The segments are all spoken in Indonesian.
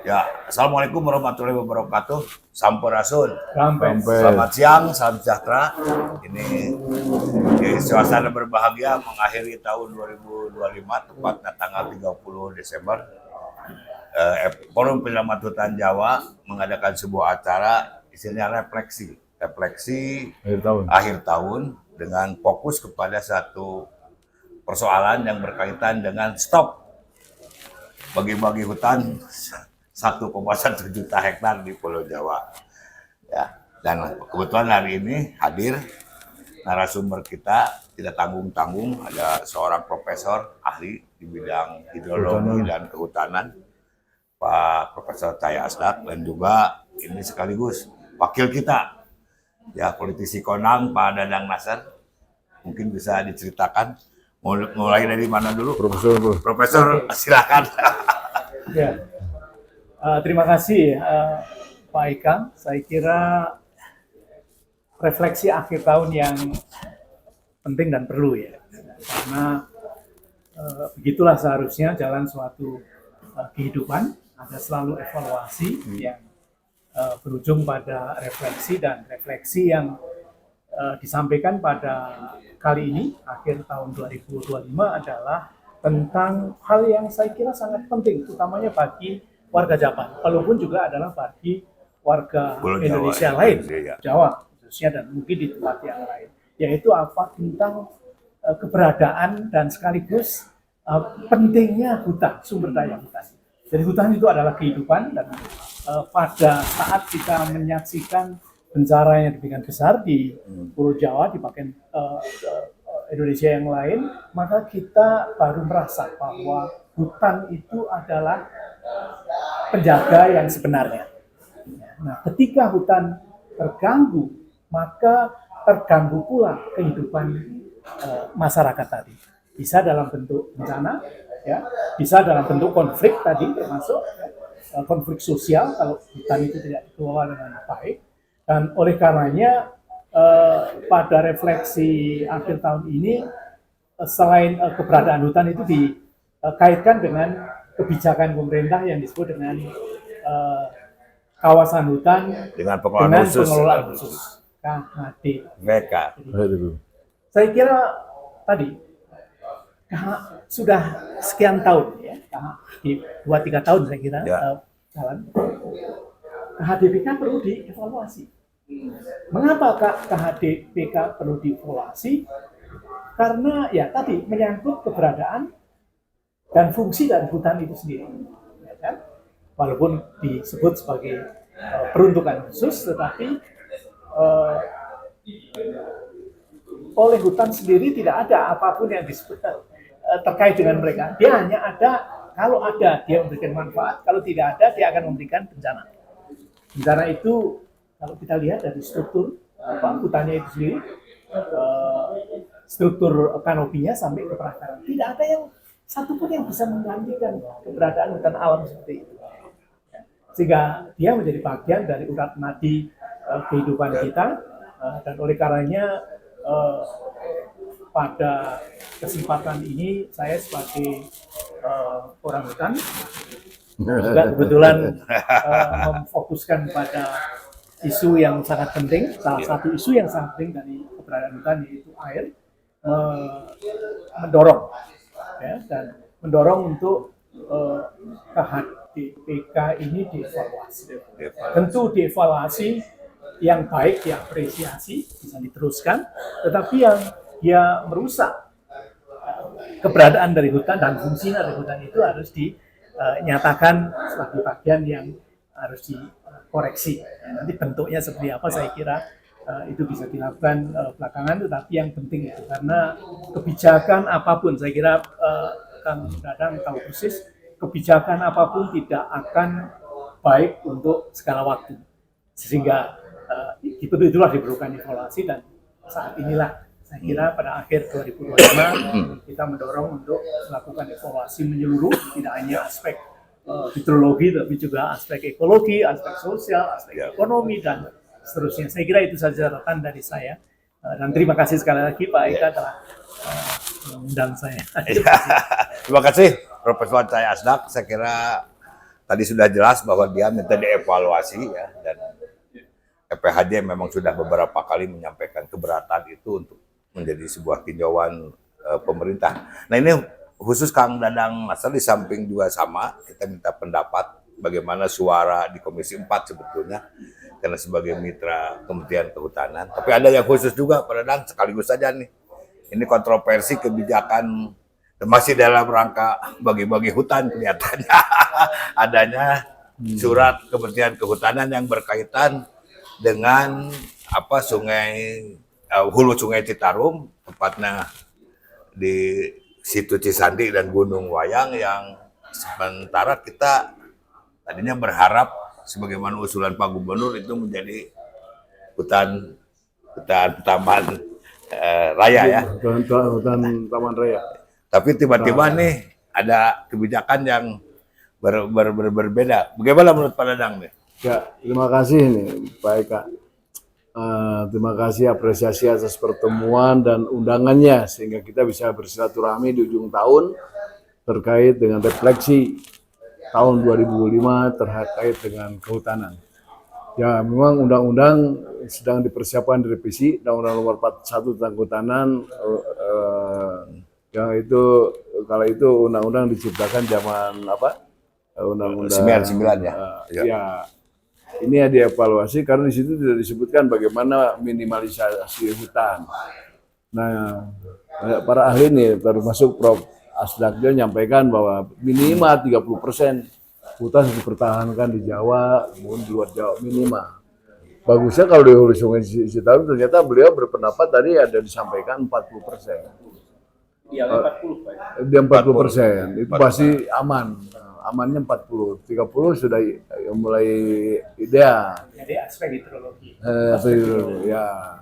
Ya, Assalamualaikum warahmatullahi wabarakatuh. Sampurasun. Sampai. Selamat siang, salam sejahtera. Ini suasana berbahagia mengakhiri tahun 2025, tepatnya tanggal 30 Desember. Forum Penyelamat Hutan Jawa mengadakan sebuah acara isinya refleksi akhir tahun dengan fokus kepada satu persoalan yang berkaitan dengan stop bagi-bagi hutan 1,1 juta hektar di Pulau Jawa. Ya, dan kebetulan hari ini hadir narasumber kita tidak tanggung-tanggung, ada seorang profesor ahli di bidang hidrologi dan kehutanan, Pak Profesor Cahya Asdak, dan juga ini sekaligus wakil kita, ya politisi Konang, Pak Dadang Nasar. Mungkin bisa diceritakan mulai dari mana dulu, Profesor silakan. Ya. Terima kasih Pak Ika. Saya kira refleksi akhir tahun yang penting dan perlu ya, karena begitulah seharusnya jalan suatu kehidupan. Ada selalu evaluasi yang berujung pada refleksi, dan refleksi yang disampaikan pada kali ini akhir tahun 2025 adalah tentang hal yang saya kira sangat penting, utamanya bagi warga Jawa, walaupun juga adalah bagi warga Indonesia lain, Jawa khususnya, dan mungkin di tempat yang lain, yaitu apa tentang keberadaan dan sekaligus pentingnya hutan, sumber daya hutan. Jadi hutan itu adalah kehidupan, dan pada saat kita menyaksikan bencana yang demikian besar di Pulau Jawa, di bagian Indonesia yang lain, maka kita baru merasa bahwa hutan itu adalah penjaga yang sebenarnya. Nah, ketika hutan terganggu, maka terganggu pula kehidupan masyarakat tadi. Bisa dalam bentuk bencana, ya, bisa dalam bentuk konflik tadi, termasuk konflik sosial kalau hutan itu tidak dikelola dengan baik. Dan oleh karenanya pada refleksi akhir tahun ini, selain keberadaan hutan itu dikaitkan dengan kebijakan pemerintah yang disebut dengan kawasan hutan dengan pengelolaan khusus KHDPK. Saya kira tadi sudah sekian tahun ya, 2-3 tahun saya kira jalan. KHDPK perlu dievaluasi. Mengapa KHDPK perlu dievaluasi? Karena ya tadi menyangkut keberadaan dan fungsi dari hutan itu sendiri, ya kan? Walaupun disebut sebagai peruntukan khusus, tetapi oleh hutan sendiri tidak ada apapun yang disebut terkait dengan mereka. Dia hanya ada, kalau ada dia memberikan manfaat, kalau tidak ada dia akan memberikan bencana. Bencana itu kalau kita lihat dari struktur hutannya itu sendiri, struktur kanopinya sampai ke perakaran, tidak ada yang satupun yang bisa menggantikan keberadaan hutan alam seperti itu. Sehingga dia menjadi bagian dari urat nadi kehidupan kita, dan oleh karenanya pada kesempatan ini saya sebagai orang hutan juga kebetulan memfokuskan pada isu yang sangat penting. Salah satu isu yang sangat penting dari keberadaan hutan yaitu air, mendorong ya, dan mendorong untuk KHDPK ini dievaluasi. Tentu dievaluasi yang baik, diapresiasi, bisa diteruskan, tetapi yang dia merusak keberadaan dari hutan dan fungsi dari hutan itu harus dinyatakan sebagai bagian yang harus dikoreksi. Nanti bentuknya seperti apa saya kira itu bisa dilakukan belakangan, tetapi yang penting itu karena kebijakan apapun, saya kira Kang Dadang tahu persis, kebijakan apapun tidak akan baik untuk segala waktu, sehingga itulah diperlukan evaluasi, dan saat inilah saya kira pada akhir 2025 kita mendorong untuk melakukan evaluasi menyeluruh, tidak hanya aspek hidrologi, tapi juga aspek ekologi, aspek sosial, aspek ekonomi, dan seterusnya. Saya kira itu saja catatan dari saya. Dan terima kasih sekali lagi Pak Eka telah mengundang saya. Terima kasih Profesor Cahya Asdak. Saya kira tadi sudah jelas bahwa dia minta dievaluasi ya, dan EPHD memang sudah beberapa kali menyampaikan keberatan itu untuk menjadi sebuah tinjauan pemerintah. Nah ini khusus Kang Dadang Nasar di samping juga sama, kita minta pendapat bagaimana suara di Komisi 4 sebetulnya, karena sebagai mitra Kementerian Kehutanan. Tapi ada yang khusus juga, Pak Dadang, sekaligus saja nih. Ini kontroversi kebijakan masih dalam rangka bagi-bagi hutan kelihatannya. Adanya surat Kementerian Kehutanan yang berkaitan dengan hulu Sungai Citarum, tepatnya di situ Cisandi dan Gunung Wayang, yang sementara kita tadinya berharap sebagaimana usulan Pak Gubernur itu menjadi hutan taman raya ya. Hutan taman raya. Tapi tiba-tiba nih ada kebijakan yang berbeda. Bagaimana menurut Pak Dadang nih? Ya, terima kasih nih Pak Eka. Terima kasih apresiasi atas pertemuan dan undangannya sehingga kita bisa bersilaturahmi di ujung tahun terkait dengan refleksi tahun 2005 terkait dengan kehutanan. Ya, memang undang-undang sedang dipersiapkan direvisi, Undang-Undang Nomor 41 tentang kehutanan. Yang itu kalau itu undang-undang diciptakan zaman apa? Undang-undang 99 ya. Ya. Ini ya dievaluasi karena di situ tidak disebutkan bagaimana minimalisasi hutan. Nah, para ahli nih termasuk Prof. Asdaqjo menyampaikan bahwa minimal 30% hutan harus dipertahankan di Jawa, maupun di luar Jawa minimal. Bagusnya kalau di hulu Sungai Citarum ternyata beliau berpendapat tadi ada disampaikan 40%. Iya, 40 Pak. Dia 40%, itu pasti aman. Amannya 40, 30 sudah mulai ideal. Jadi aspek hidrologi. Ya.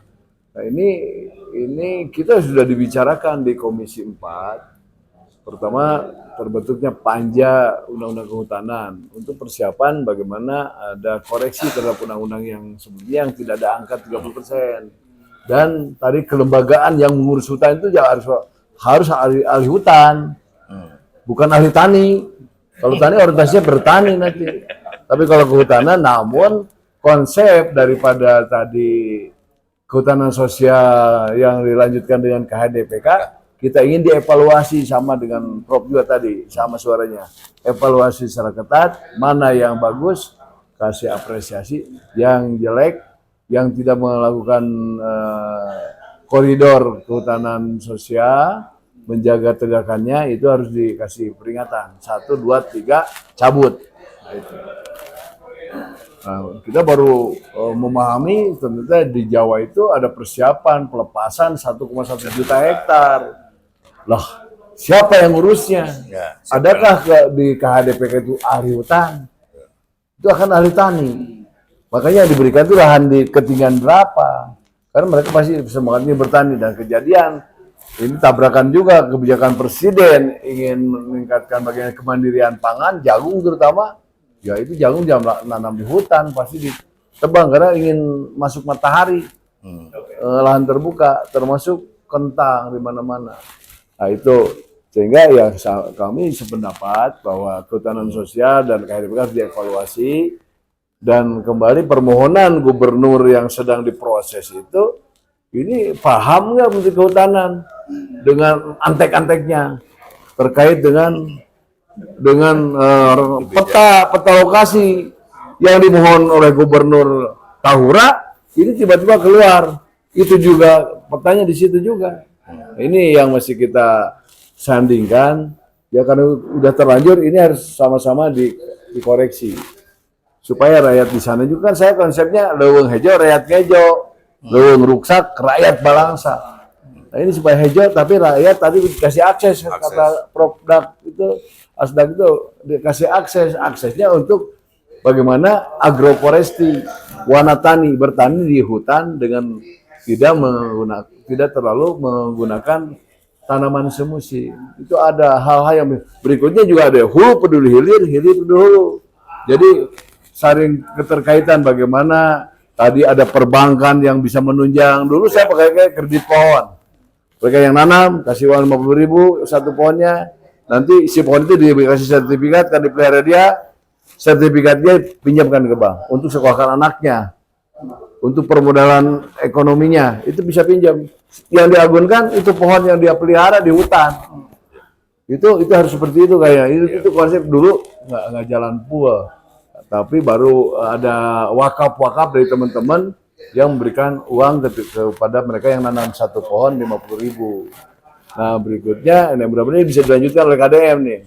Nah ini kita sudah dibicarakan di Komisi 4. Pertama terbentuknya panja Undang-Undang Kehutanan untuk persiapan bagaimana ada koreksi terhadap undang-undang yang sebelumnya yang tidak ada angka 30%. Dan tadi kelembagaan yang mengurus hutan itu ya harus ahli hutan, bukan ahli tani. Kalau tani orientasinya bertani nanti. Tapi kalau kehutanan, namun konsep daripada tadi kehutanan sosial yang dilanjutkan dengan KHDPK, kita ingin dievaluasi sama dengan Prof juga tadi, sama suaranya. Evaluasi secara ketat, mana yang bagus, kasih apresiasi, yang jelek, yang tidak melakukan koridor kehutanan sosial, menjaga tegakannya itu harus dikasih peringatan 1, 2, 3 cabut. Nah, kita baru memahami ternyata di Jawa itu ada persiapan pelepasan 1,1 juta hektar. Lah, siapa yang ngurusnya? Ya, Adakah di KHDPK itu ahli hutan? Itu akan ahli tani. Makanya diberikan itu lahan di ketinggian berapa? Karena mereka pasti semangatnya bertani dan kejadian. Ini tabrakan juga kebijakan presiden ingin meningkatkan bagian kemandirian pangan, jagung terutama. Ya itu jagung jangan nanam di hutan, pasti ditebang karena ingin masuk matahari. Lahan terbuka, termasuk kentang di mana-mana. Nah itu sehingga ya kami sependapat bahwa kehutanan sosial dan KHDPK harus dievaluasi dan kembali permohonan gubernur yang sedang diproses itu ini paham nggak Menteri Kehutanan dengan antek-anteknya terkait dengan peta lokasi yang dimohon oleh Gubernur Tahura ini tiba-tiba keluar. Itu juga petanya di situ juga. Ini yang mesti kita sandingkan ya karena udah terlanjur ini harus sama-sama dikoreksi supaya rakyat di sana juga kan saya konsepnya leuweung hejo rakyat ngejo. Leuweung ruksak, rakyat balangsa. Nah ini supaya hijau, tapi rakyat tadi dikasih akses. Kata Prof. Asdak itu dikasih aksesnya untuk bagaimana agroforestry, wanatani, bertani di hutan dengan tidak terlalu menggunakan tanaman semusim. Itu ada hal-hal yang berikutnya juga ada hulu peduli hilir, hilir peduli hulu. Jadi saling keterkaitan bagaimana. Tadi ada perbankan yang bisa menunjang. Dulu saya pakai kredit pohon. Mereka yang nanam, kasih uang 50.000 satu pohonnya. Nanti si pohon itu dikasih sertifikat, kan dipelihara dia. sertifikatnya pinjamkan ke bank untuk sekolahkan anaknya, untuk permodalan ekonominya itu bisa pinjam. Yang diagunkan itu pohon yang dia pelihara di hutan. Itu harus seperti itu kayak itu konsep dulu nggak jalan pool, tapi baru ada wakaf dari teman-teman yang memberikan uang kepada mereka yang nanam satu pohon 50.000. Nah berikutnya, ini mudah-mudahan bisa dilanjutkan oleh KDM nih.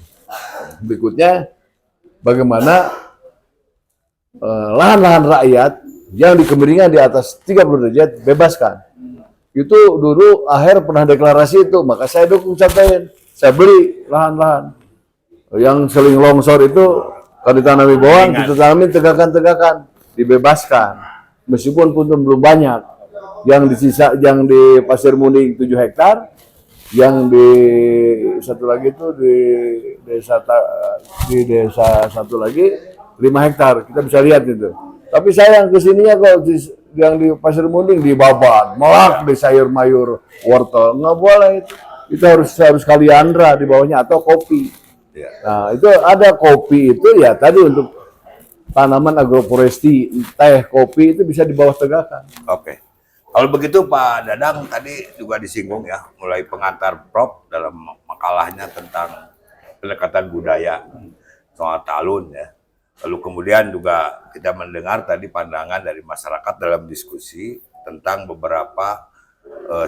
Berikutnya, bagaimana lahan-lahan rakyat yang di Kemeringan di atas 30 derajat bebaskan. Itu dulu Aher pernah deklarasi itu, maka saya dukung catain. Saya beli lahan-lahan. Yang sering longsor itu, kalau ditanami bawang, ditanamin tegakan-tegakan, dibebaskan. Meskipun pun belum banyak. Yang di sisa, yang di Pasir Muning 7 hektar, yang di satu lagi itu di desa satu lagi 5 hektar. Kita bisa lihat itu. Tapi sayang kesininya kok yang di Pasir Muning dibabat, melak di sayur mayur wortel, nggak boleh itu. Itu harus kaliandra di bawahnya atau kopi. Nah itu ada kopi itu ya tadi untuk tanaman agroforestry, teh, kopi itu bisa di bawah tegakan. Oke. Kalau begitu Pak Dadang tadi juga disinggung ya, mulai pengantar Prof dalam makalahnya tentang pendekatan budaya soal talun ya. Lalu kemudian juga kita mendengar tadi pandangan dari masyarakat dalam diskusi tentang beberapa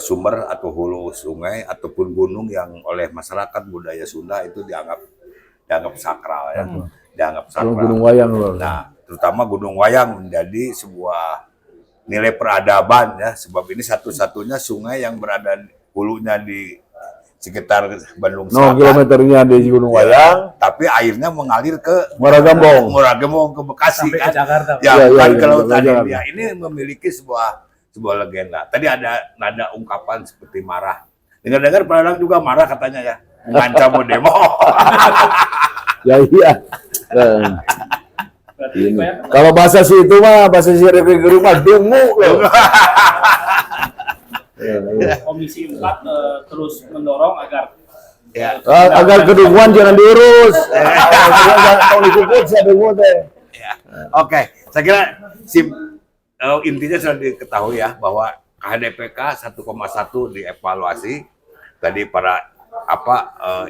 sumber atau hulu sungai ataupun gunung yang oleh masyarakat budaya Sunda itu dianggap sakral ya. Dianggap sakral. Gunung Wayang loh. Nah, terutama Gunung Wayang menjadi sebuah nilai peradaban ya, sebab ini satu-satunya sungai yang berada hulunya di sekitar Bandung 0 Selatan. kilometernya di Gunung Wayang, Tapi airnya mengalir ke Muara Gembong ke Bekasi Sampai ke kan. Jakarta. Ya, Iya, bukan iya, ke lautan iya, India. Ini memiliki sebuah legenda. Tadi ada nada ungkapan seperti marah. Dengar-dengar Pak Dadang juga marah katanya ya, mengancam mau demo. ya iya. Ini. Kalau bahasa si itu mah, bahasa si Refri Guru mah dungu loh. Komisi 4 terus mendorong agar Ya. Agar kedunguan jangan diurus. Kalau dikukut saya dungu teh. Ya. Oke, saya kira intinya sudah diketahui ya bahwa KHDPK 1,1 dievaluasi. Tadi para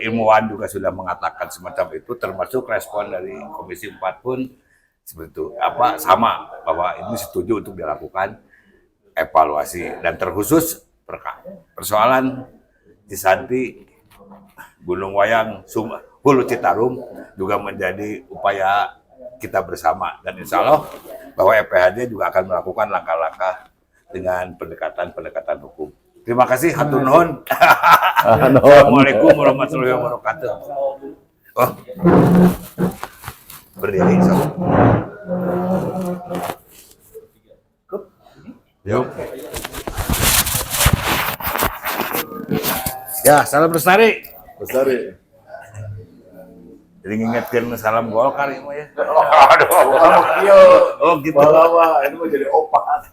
ilmuwan juga sudah mengatakan semacam itu, termasuk respon dari Komisi 4 pun seperti itu. Sama bahwa ini setuju untuk dilakukan evaluasi dan terkhusus persoalan Cisanti, Gunung Wayang, Hulu Citarum juga menjadi upaya kita bersama dan insya Allah bahwa EPHD juga akan melakukan langkah-langkah dengan pendekatan hukum. Terima kasih, hatur nuhun. Assalamualaikum warahmatullahi wabarakatuh. Oh. Berdiri, sob. Yuk. Ya, salam lestari. Bestari. Jadi ngingetkan salam Golkar ini mah ya. Aduh, Oh gitu. Pahlawan, ini mau jadi opat.